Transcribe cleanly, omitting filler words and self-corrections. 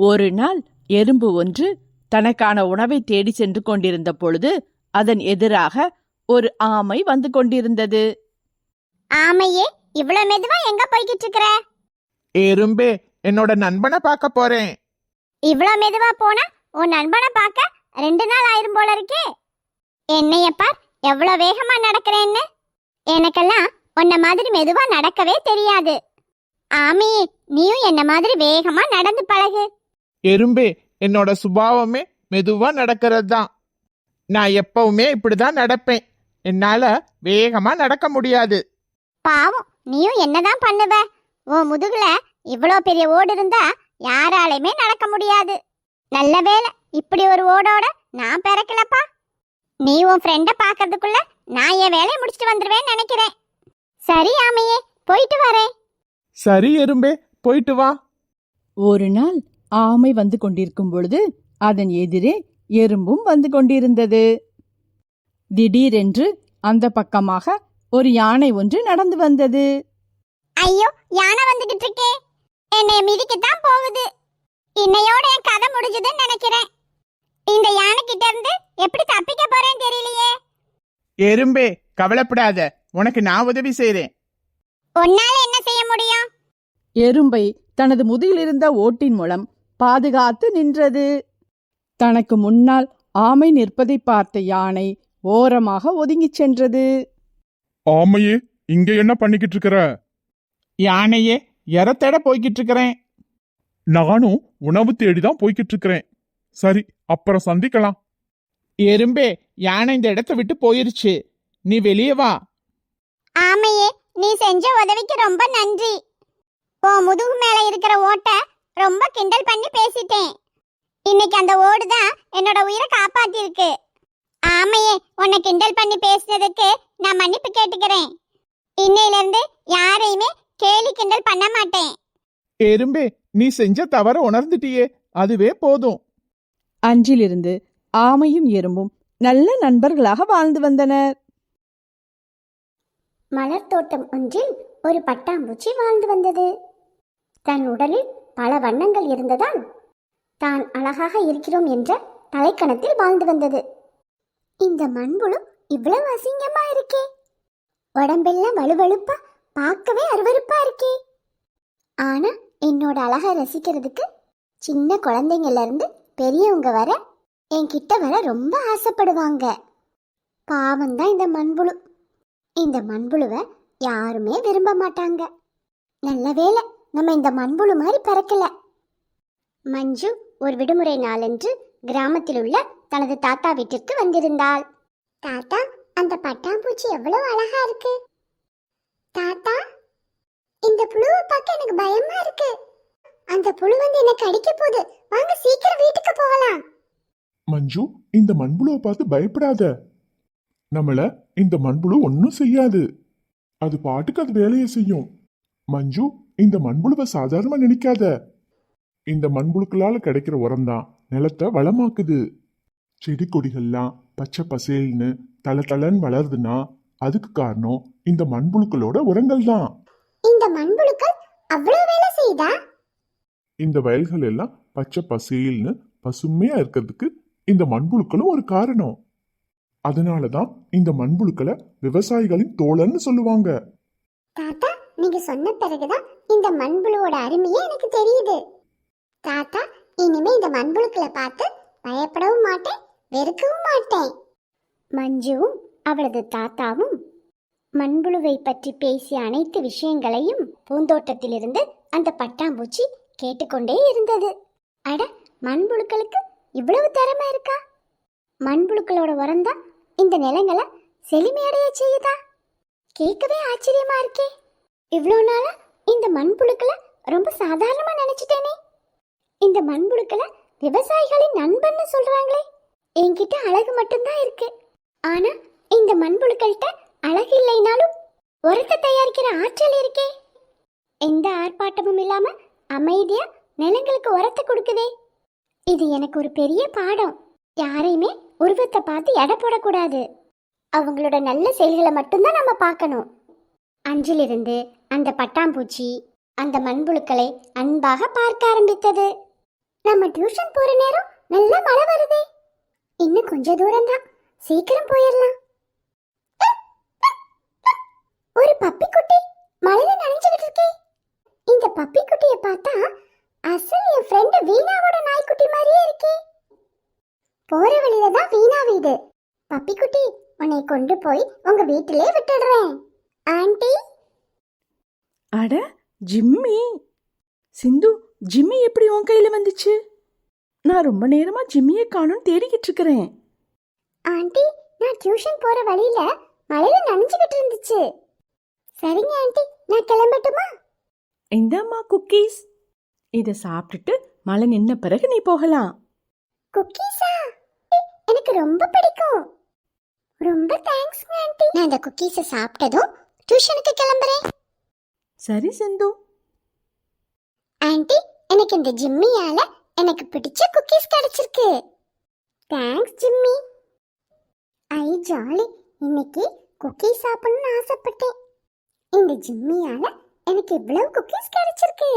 ஒரு நாள் எறும்பு ஒன்று தனக்கான உணவை தேடி சென்று கொண்டிருந்த பொழுது அதன் எதிராக ஒரு ஆமை வந்து கொண்டிருந்தது. ஆமையே, இவ்வளவு மெதுவா எங்க போய்கிட்டு இருக்கிற? எறும்பே, என்னோட நண்பனை பார்க்க போறேன். இவ்வளவு மெதுவா போனா உன் நண்பனை பார்க்க 2 நாள் ஆயிரும் போல இருக்கே. என்னைய பார், எவ்வளவு வேகமா நடக்கிறேன்னு. எனக்கெல்லாம் உன்ன மாதிரி மெதுவா நடக்கவே தெரியாது. ஆமையே, நீயும் என்ன மாதிரி வேகமா நடந்து பழகு. எறும்பே, என்னோட சுபாவமே மெதுவா நடக்கிறது தான். நான் எப்பவுமே இப்படிதான் நடப்பேன். என்னால வேகமா நடக்க முடியாது. பாவம், நீயும் என்னதான் பண்ணுவ? உன் முதுகுல இவ்வளோ பெரிய ஓடு இருந்தா யாராலையுமே நடக்க முடியாது. நல்ல வேலை, இப்படி ஒரு ஓடோட நான் பிறக்கலப்பா. நீ உன் ஃப்ரெண்ட பாக்கிறதுக்குள்ள நான் என் வேலையை முடிச்சுட்டு வந்துருவேன்னு நினைக்கிறேன். சரி ஆமையே, போயிட்டு வரேன். சரி எறும்பே, போயிட்டு வா. ஒரு நாள் ஆமை வந்து கொண்டிருக்கும் பொழுது அதன் எதிரே எறும்பும் வந்து கொண்டிருந்தது. திடீரென்று அந்த பக்கமாக ஒரு யானை ஒன்று நடந்து வந்தது. ஐயோ, யானை வந்துகிட்டு இருக்கே, என்னை மிதிக்கத்தான் போகுது. இன்னையோட என் கதை முடிஞ்சதுன்னு நினைக்கிறேன். இந்த யானை கிட்ட இருந்து எப்படி தப்பிக்க போறேன்னு தெரியலையே. எறும்பே, கவலைப்படாத, உனக்கு நான் உதவி செய்றேன். உன்னால என்ன செய்ய முடியும்? எறும்பை தனது முதுகிலிருந்த ஓட்டின் மூலம் பாதுகாத்து நின்றது. தனக்கு முன்னால் ஆமை நிற்பதை பார்த்த யானை ஓரமாக ஒதுங்கிச் சென்றது. ஆமையே, இங்க என்ன பண்ணிக்கிட்டு இருக்கிற? யானையே, எரத்தேட போய்கிட்டு இருக்கிறேன். நானும் உணவு தேடிதான் போய்கிட்டு இருக்கிறேன். சரி, அப்புறம் சந்திக்கலாம். எறும்பே, யானை இந்த இடத்தை விட்டு போயிருச்சு. நீ வெளியே வா. ஆமையே, நீ செஞ்ச உதவிக்கு ரொம்ப நன்றி. உன் முதுகு மேல இருக்கிற ஓட்டை ரொம்ப கிண்டல் பண்ணி பேசிட்டேன். இன்னைக்கு அந்த ஓடுதான் என்னோட உயிரை காப்பாத்திருக்கு. ஆமையே, உன்னை கிண்டல் பண்ணி பேசினதுக்கு நான் மன்னிப்பு கேட்டுக்கிறேன். இன்னையில இருந்து யாரையுமே கேலி கிண்டல் பண்ண மாட்டேன். எறும்பே, நீ செஞ்ச தவற உணர்ந்துட்டியே, அதுவே போதும். அன்றிலிருந்து ஆமையும் எறும்பும் நல்ல நண்பர்களாக வாழ்ந்து வந்தனர். மலர் தோட்டம் ஒன்றில் ஒரு பட்டாம்பூச்சி வாழ்ந்து வந்தது. தன் உடலில் பல வண்ணங்கள் இருந்ததால் தான் அழகாக இருக்கிறோம் என்ற தலைக்கணத்தில் வாழ்ந்து வந்தது. இந்த மண்புழு இவ்வளவு அசிங்கமா இருக்கே, உடம்பெல்லாம் வலுவழுப்பா, பார்க்கவே அருவருப்பா இருக்கே. ஆனா என்னோட அழகை ரசிக்கிறதுக்கு சின்ன குழந்தைங்கள்ல இருந்து பெரியவங்க வர என்கிட்ட வர ரொம்ப ஆசைப்படுவாங்க. பாவம்தான் இந்த மண்புழு. இந்த மண்புழுவை யாருமே விரும்ப மாட்டாங்க. நல்ல வேளை நம்ம இந்த மண்புழு மாதிரி பறக்கல. மஞ்சு ஒரு விடுமுறை நாளன்று கிராமத்தில் உள்ள தனது தாத்தா வீட்டிற்கு வந்திருந்தாள். தாத்தா, அந்த பட்டாம்பூச்சி எவ்வளவு அழகா இருக்கு. தாத்தா, இந்த புழுவை பார்க்க எனக்கு பயமா இருக்கு. அந்த புழு வந்து என்ன கடிக்க போகுது. வாங்க சீக்கிரம் வீட்டுக்கு போகலாம். மஞ்சு, இந்த மண்புழுவை பார்த்து பயப்படாத. நம்மள இந்த மண்புழு ஒன்னும் செய்யாது. அது பாட்டுக்கு அது வேலையை செய்யும். மஞ்சு, இந்த மண்புழுவை சாதாரணமா நினைக்காத. இந்த மண்புழுக்களால கிடைக்கிற உரம்தான் நிலத்தை வளமாக்குது. செடி கொடிகள்லாம் பச்சை பசேல்னு தளன்னு வளருதுன்னா அதுக்கு காரணம் இந்த மண்புழுக்களோட உரங்கள் தான். இந்த மண்புழுக்கள் அவ்வளவு வேலை செய்தா? இந்த வயல்கள் எல்லாம் பச்சை பசேல்னு பசுமையா இருக்கிறதுக்கு இந்த மண்புழுக்களும் ஒரு காரணம். அதனாலதான் இந்த மண்புழுக்களை விவசாயிகளின் தோழன்னு சொல்லுவாங்க. தாத்தா, நீங்க சொன்ன பிறகுதான் இந்த மண்புழுவோட அருமையே எனக்கு தெரியுது. தாத்தா, இனிமே இந்த மண்புழுக்களை பார்த்து பயப்படவும் மாட்டேன், வெறுக்கவும் மாட்டேன். மஞ்சுவும் அவளது தாத்தாவும் மண்புழுவை பற்றி பேசிய அனைத்து விஷயங்களையும் பூந்தோட்டத்திலிருந்து அந்த பட்டாம்பூச்சி கேட்டுக்கொண்டே இருந்தது. அட, மண்புழுக்களுக்கு இவ்வளவு திறமை இருக்கா? மண்புழுக்களோட உரம்தான் இந்த நிலங்களை செழுமையடைய செய்யுதா? கேட்கவே ஆச்சரியமா இருக்கே. இவ்வளோ நாளா இந்த மண்புழுக்களை ரொம்ப சாதாரணமா நினைச்சிட்டேனே. இந்த மண்புழுக்களை விவசாயிகளின் நண்பன்னு சொல்றாங்களே. என்கிட்ட அழகு மட்டும்தான் இருக்கு. ஆனா இந்த மண்புழுக்கள்கிட்ட அழகு இல்லைனாலும் உரத்தை தயாரிக்கிற ஆற்றல் இருக்கே. எந்த ஆர்ப்பாட்டமும் இல்லாம அமைதியா நிலங்களுக்கு உரத்தை கொடுக்குதே. இது எனக்கு ஒரு பெரிய பாடம். யாரையுமே உருவத்தை பார்த்து எடை போடக்கூடாது. அவங்களோட நல்ல செயல்களை மட்டும்தான் நம்ம பார்க்கணும். அன்றிலிருந்து அந்த பட்டாம்பூச்சி அந்த மண்புழுக்களை அன்பாக பார்க்க ஆரம்பித்தது. நம்ம டியூஷன் போற நேரம் நல்ல மழை வருதே. இன்னும் கொஞ்ச தூரம் தான், சீக்கிரம் போயிடலாம். ஒரு பப்பி குட்டி மழையில நனைஞ்சுக்கிட்டு இருக்கே. இந்த பப்பி குட்டியை பார்த்தா அசல் என் ஃப்ரெண்ட் வீணாவோட நாய்க்குட்டி மாதிரியே இருக்கே. போற வழியில தான் வீணா வீடு. பப்பி குட்டி, உன்னை கொண்டு போய் உங்க வீட்டிலே விட்டுடுறேன். ஆண்டி. அட ஜிம்மி! சிந்து, ஜிம்மி எப்படி உன் கையில வந்துச்சு? நான் ரொம்ப நேரமா ஜிம்மியை காணோம் தேடிக்கிட்டு இருக்கிறேன். ஆண்டி, நான் டியூஷன் போற வழியில மழையில நனைஞ்சுக்கிட்டு இருந்துச்சு. சரிங்க ஆண்டி, நான் கிளம்பட்டுமா? இந்தாம்மா குக்கீஸ். இதை சாப்பிட்டுட்டு மழை நின்ன பிறகு நீ போகலாம். குக்கீஸா? எனக்கு ரொம்ப பிடிக்கும். ரொம்ப தேங்க்ஸ் ஆண்டி. நான் இந்த குக்கீஸை சாப்பிட்டதும் டியூஷனுக்கு கிளம்புறேன். சரி சிந்து. ஆண்டி, எனக்கு இந்த ஜிம்மியால எனக்கு பிடிச்ச குக்கீஸ் கிடைச்சிருக்கு. Thanks Jimmy. ஐ ஜாலி. இன்னைக்கு குக்கீஸ் சாப்பிடணும்னு ஆசைப்பட்டேன். இந்த ஜிம்மியால எனக்கு இவ்வளவு குக்கீஸ் கிடைச்சிருக்கு.